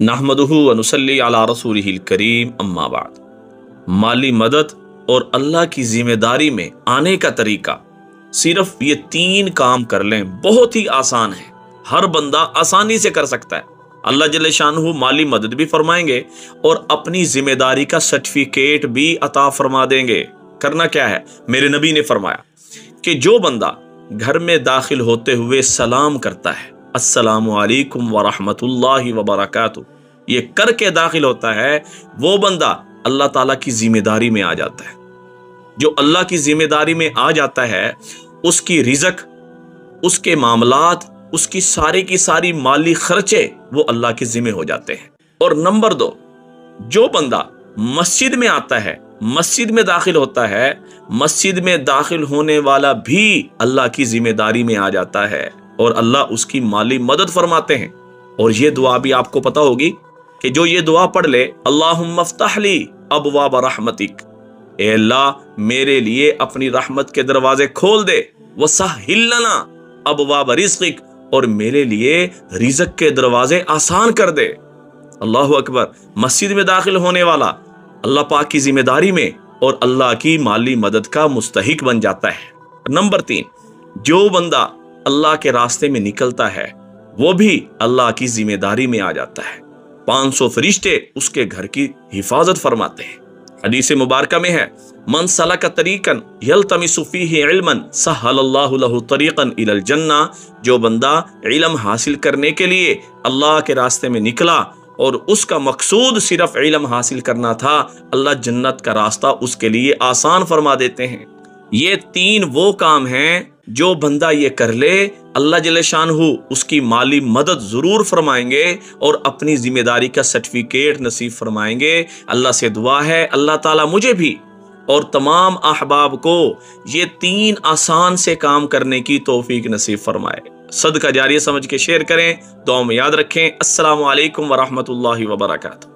नहमदुहु व नुसल्ली अला रसूलिहिल करीम अम्मा बाद। माली मदद और अल्लाह की जिम्मेदारी में आने का तरीका, सिर्फ ये 3 काम कर लें, बहुत ही आसान है, हर बंदा आसानी से कर सकता है। अल्लाह जल्ले शानहू माली मदद भी फरमाएंगे और अपनी जिम्मेदारी का सर्टिफिकेट भी अता फरमा देंगे। करना क्या है, मेरे नबी ने फरमाया कि जो बंदा घर में दाखिल होते हुए सलाम करता है, अस्सलामु अलैकुम व रहमतुल्लाहि व बरकातुहू, ये करके दाखिल होता है, वो बंदा अल्लाह ताला की जिम्मेदारी में आ जाता है। जो अल्लाह की जिम्मेदारी में आ जाता है, उसकी रिज़्क, उसके मामलात, उसकी सारी की सारी माली खर्चे वो अल्लाह के जिम्मे हो जाते हैं। और नंबर 2, जो बंदा मस्जिद में आता है, मस्जिद में दाखिल होता है, मस्जिद में दाखिल होने वाला भी अल्लाह की जिम्मेदारी में आ जाता है और अल्लाह उसकी माली मदद फरमाते हैं। और ये दुआ भी आपको पता होगी कि जो ये दुआ पढ़ ले, अल्लाहुम्मा फ़्तह ली अबवाब रहमतिक, ए अल्लाह मेरे लिए अपनी रहमत के दरवाजे खोल दे, वसहिल लना अबवाब रिज़्क़िक, और मेरे लिए रिज़्क़ के दरवाजे आसान कर दे। अल्लाहु अकबर। मस्जिद में दाखिल होने वाला अल्लाह पाक की जिम्मेदारी में और अल्लाह की माली मदद का मुस्तहिक बन जाता है। नंबर 3, जो बंदा अल्लाह के रास्ते में निकलता है, वो भी अल्लाह की जिम्मेदारी में आ जाता है। 500 फरिश्ते उसके घर की हिफाजत फरमाते हैं। हदीस मुबारका में है, मन सलका तरीकन यल्तमिसु फीही इल्मन सहलल्लाहु लहु तरीकन इलल जन्ना, जो बंदा इल्म हासिल करने के लिए अल्लाह के रास्ते में निकला और उसका मकसूद सिर्फ इल्म हासिल करना था, अल्लाह जन्नत का रास्ता उसके लिए आसान फरमा देते हैं। ये 3 वो काम हैं जो बंदा ये कर ले, अल्लाह जल्ले शानहू उसकी माली मदद जरूर फरमाएंगे और अपनी जिम्मेदारी का सर्टिफिकेट नसीब फरमाएंगे। अल्लाह से दुआ है अल्लाह ताला मुझे भी और तमाम अहबाब को ये 3 आसान से काम करने की तौफीक नसीब फरमाए। सदका जारिया समझ के शेयर करें, दुआ में याद रखें। अस्सलामु अलैकुम व रहमतुल्लाहि व बरकातुहू।